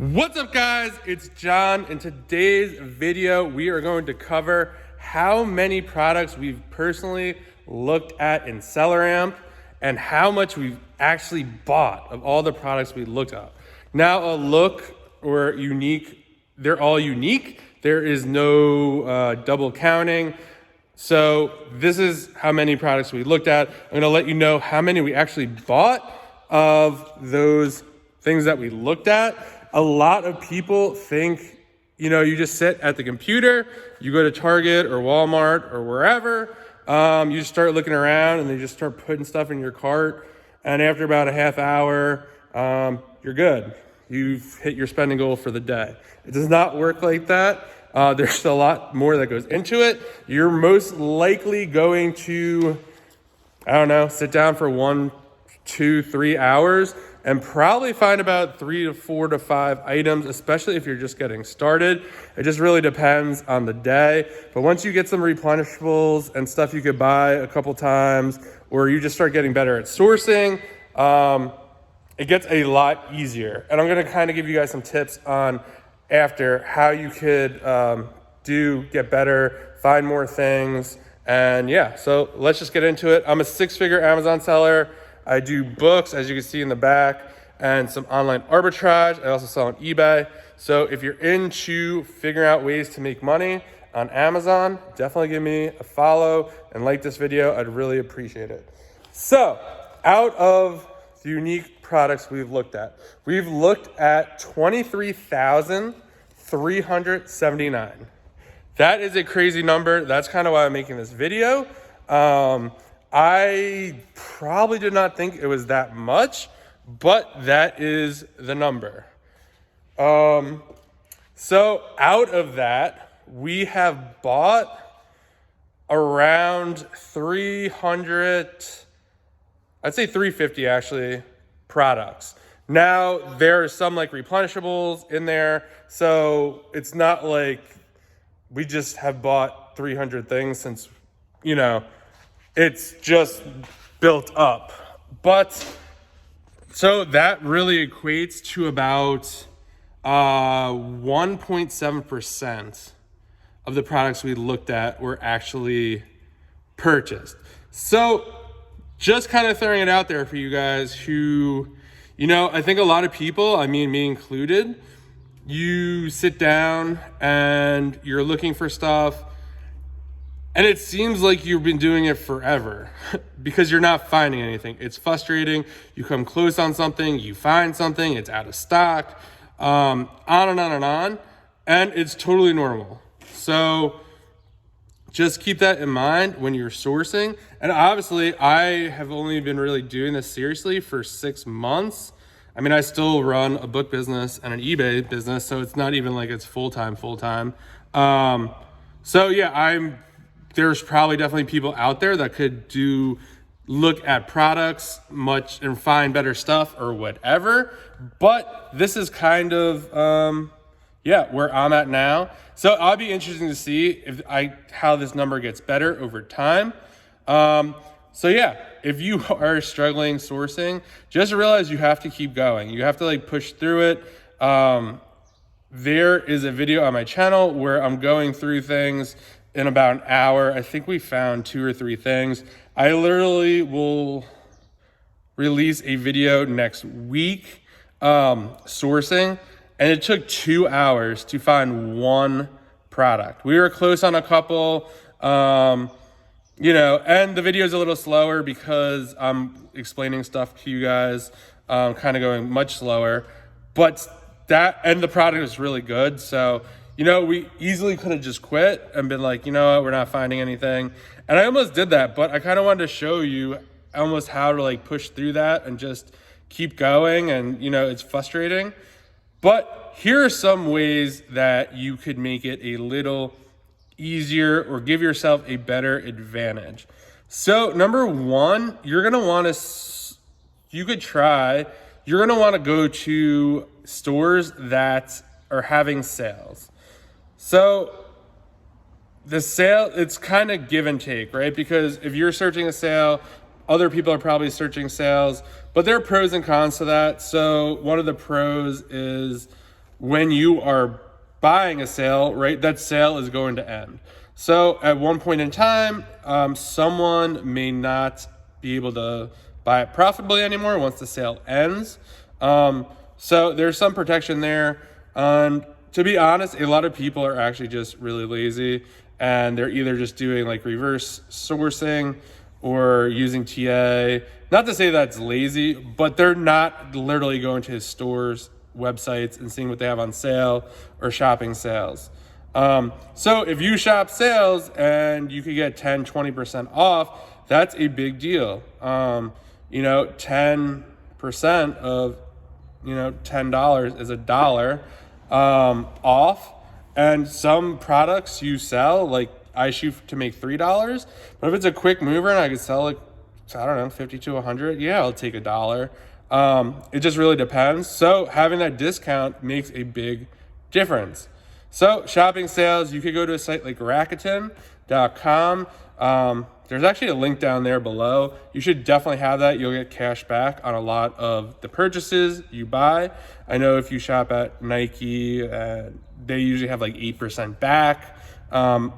What's up, guys? It's John. In today's video, we are going to cover how many products we've personally looked at in SellerAmp and how much we've actually bought of all the products we looked up. Now, a look or unique, they're all unique. There is no double counting. So this is how many products we looked at. I'm gonna let you know how many we actually bought of those things that we looked at. A lot of people think, you just sit at the computer, you go to Target or Walmart or wherever, you just start looking around and they just start putting stuff in your cart. And after about a half hour, you're good. You've hit your spending goal for the day. It does not work like that. There's a lot more that goes into it. You're most likely going to, sit down for 1, 2, 3 hours and probably find about 3 to 4 to 5 items, especially if you're just getting started. It just really depends on the day. But once you get some replenishables and stuff you could buy a couple times, or you just start getting better at sourcing, it gets a lot easier. And I'm gonna kind of give you guys some tips on after how you could get better, find more things. And yeah, so let's just get into it. I'm a 6-figure Amazon seller. I do books, as you can see in the back, and some online arbitrage. I also sell on eBay. So if you're into figuring out ways to make money on Amazon, definitely give me a follow and like this video. I'd really appreciate it. So out of the unique products we've looked at 23,379. That is a crazy number. That's kind of why I'm making this video. I probably did not think it was that much, but that is the number. So out of that, we have bought around 350 actually, products. Now, there are some like replenishables in there, so it's not like we just have bought 300 things since, it's just built up. But so that really equates to about 1.7% of the products we looked at were actually purchased. So just kind of throwing it out there for you guys who, I think a lot of people, me included, you sit down and you're looking for stuff and it seems like you've been doing it forever because you're not finding anything. It's frustrating. You come close on something, you find something, it's out of stock, on and on and on. And it's totally normal. So just keep that in mind when you're sourcing. And obviously, I have only been really doing this seriously for 6 months. I still run a book business and an eBay business, so it's not even like it's full-time. So yeah, there's probably definitely people out there that could look at products much and find better stuff or whatever. But this is kind of, where I'm at now. So I'll be interested to see how this number gets better over time. So yeah, if you are struggling sourcing, just realize you have to keep going. You have to push through it. There is a video on my channel where I'm going through things in about an hour. I think we found 2 or 3 things. I literally will release a video next week sourcing, and it took 2 hours to find 1 product. We were close on a couple, and the video is a little slower because I'm explaining stuff to you guys, kind of going much slower, but the product was really good. So, we easily could have just quit and been like, we're not finding anything. And I almost did that, but I kind of wanted to show you almost how to push through that and just keep going. And, it's frustrating. But here are some ways that you could make it a little easier or give yourself a better advantage. So number 1, you're going to want to go to stores that are having sales. So the sale, it's kind of give and take, right? Because if you're searching a sale, other people are probably searching sales, but there are pros and cons to that. So one of the pros is when you are buying a sale, right, that sale is going to end. So at one point in time, someone may not be able to buy it profitably anymore once the sale ends. So there's some protection there. And to be honest, a lot of people are actually just really lazy, and they're either just doing like reverse sourcing or using TA. Not to say that's lazy, but they're not literally going to his stores, websites, and seeing what they have on sale or shopping sales. So if you shop sales and you could get 10, 20% off, that's a big deal. 10% of, $10 is $1 off. And some products you sell, like I shoot to make $3, but if it's a quick mover and I could sell like, I don't know, 50 to 100, yeah, I'll take $1. It just really depends. So having that discount makes a big difference. So shopping sales, you could go to a site like Rakuten.com. There's actually a link down there below. You should definitely have that. You'll get cash back on a lot of the purchases you buy. I know if you shop at Nike, they usually have like 8% back.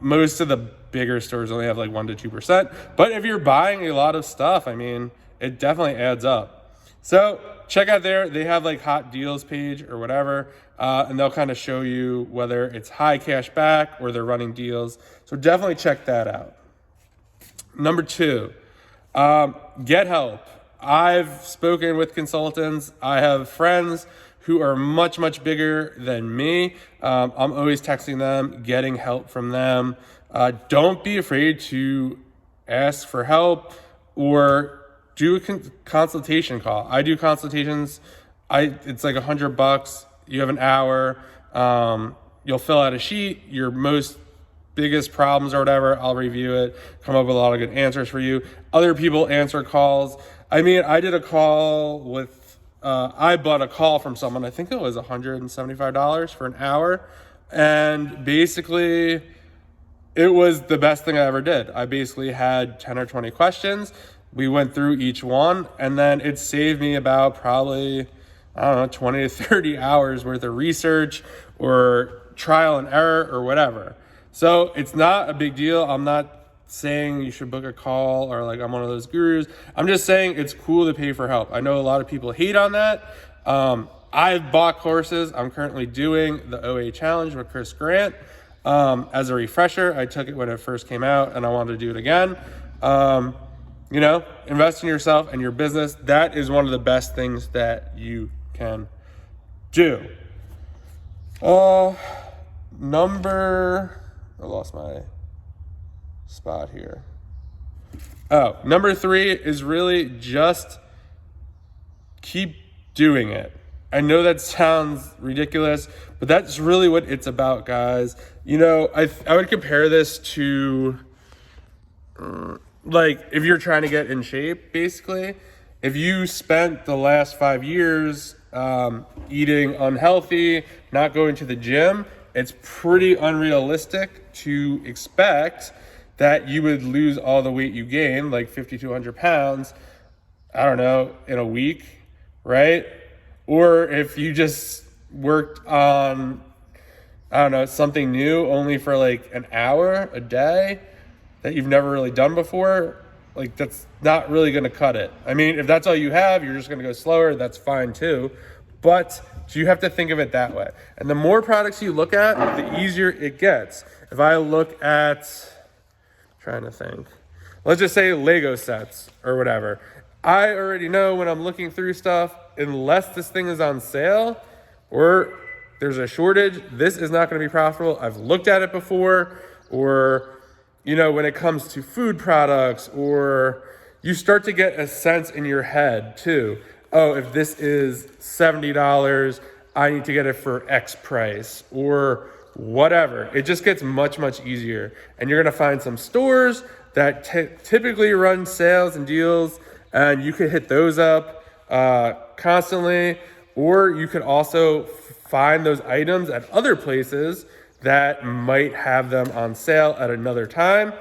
Most of the bigger stores only have like 1 to 2%. But if you're buying a lot of stuff, I mean, it definitely adds up. So check out there. They have like hot deals page or whatever, and they'll kind of show you whether it's high cash back or they're running deals. So definitely check that out. Number 2, get help. I've spoken with consultants. I have friends who are much, much bigger than me. I'm always texting them, getting help from them. Don't be afraid to ask for help or do a consultation call. I do consultations. It's like $100. You have an hour. You'll fill out a sheet, your biggest problems or whatever. I'll review it, come up with a lot of good answers for you. Other people answer calls. I mean, I did a call with, I bought a call from someone, I think it was $175 for an hour. And basically, it was the best thing I ever did. I basically had 10 or 20 questions. We went through each one, and then it saved me about probably, 20 to 30 hours worth of research or trial and error or whatever. So it's not a big deal. I'm not saying you should book a call or like I'm one of those gurus. I'm just saying it's cool to pay for help. I know a lot of people hate on that. I've bought courses. I'm currently doing the OA challenge with Chris Grant. As a refresher, I took it when it first came out and I wanted to do it again. Invest in yourself and your business. That is one of the best things that you can do. I lost my spot here. Number 3 is really just keep doing it. I know that sounds ridiculous, but that's really what it's about, guys. I would compare this to like if you're trying to get in shape, basically. If you spent the last 5 years eating unhealthy, not going to the gym, it's pretty unrealistic to expect that you would lose all the weight you gained, like 50 to 100 pounds, in a week, right? Or if you just worked on, something new only for like an hour a day that you've never really done before, like that's not really going to cut it. I mean, if that's all you have, you're just going to go slower, that's fine too. But you have to think of it that way. And the more products you look at, the easier it gets. If I look at, let's just say Lego sets or whatever. I already know when I'm looking through stuff, unless this thing is on sale or there's a shortage, this is not going to be profitable. I've looked at it before. Or, when it comes to food products, or you start to get a sense in your head too. Oh, if this is $70, I need to get it for X price or whatever. It just gets much, much easier. And you're going to find some stores that typically run sales and deals, and you could hit those up constantly. Or you could also find those items at other places that might have them on sale at another time.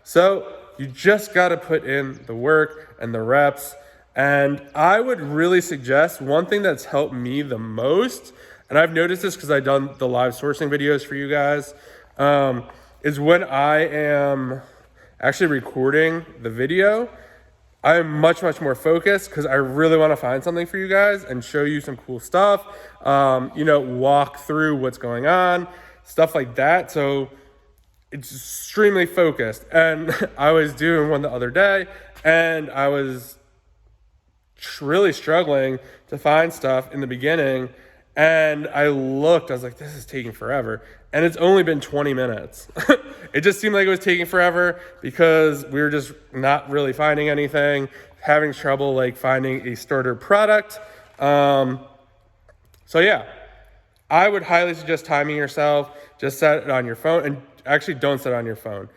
So you just got to put in the work and the reps. And I would really suggest one thing that's helped me the most, and I've noticed this because I've done the live sourcing videos for you guys, is when I am actually recording the video, I'm much more focused because I really want to find something for you guys and show you some cool stuff, walk through what's going on, stuff like that. So it's extremely focused. And I was doing one the other day and I was really struggling to find stuff in the beginning. And I was like, this is taking forever. And it's only been 20 minutes. It just seemed like it was taking forever because we were just not really finding anything, having trouble like finding a starter product. So yeah, I would highly suggest timing yourself. Just set it on your phone, and actually don't set it on your phone.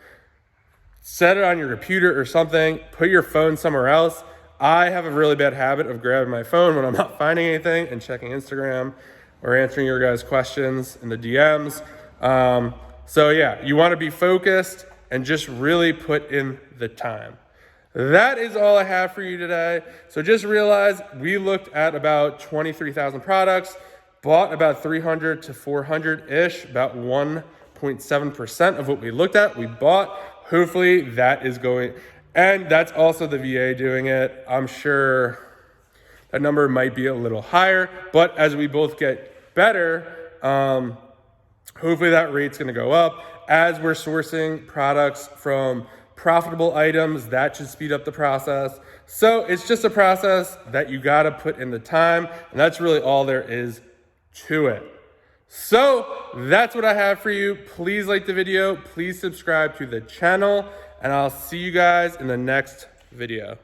Set it on your computer or something. Put your phone somewhere else. I have a really bad habit of grabbing my phone when I'm not finding anything and checking Instagram or answering your guys' questions in the DMs. So yeah, you want to be focused and just really put in the time. That is all I have for you today. So just realize we looked at about 23,000 products, bought about 300 to 400-ish, about 1.7% of what we looked at, we bought. Hopefully that is going, and that's also the VA doing it. I'm sure that number might be a little higher, but as we both get better, hopefully that rate's gonna go up. As we're sourcing products from profitable items, that should speed up the process. So it's just a process that you gotta put in the time, and that's really all there is to it. So that's what I have for you. Please like the video, please subscribe to the channel, and I'll see you guys in the next video.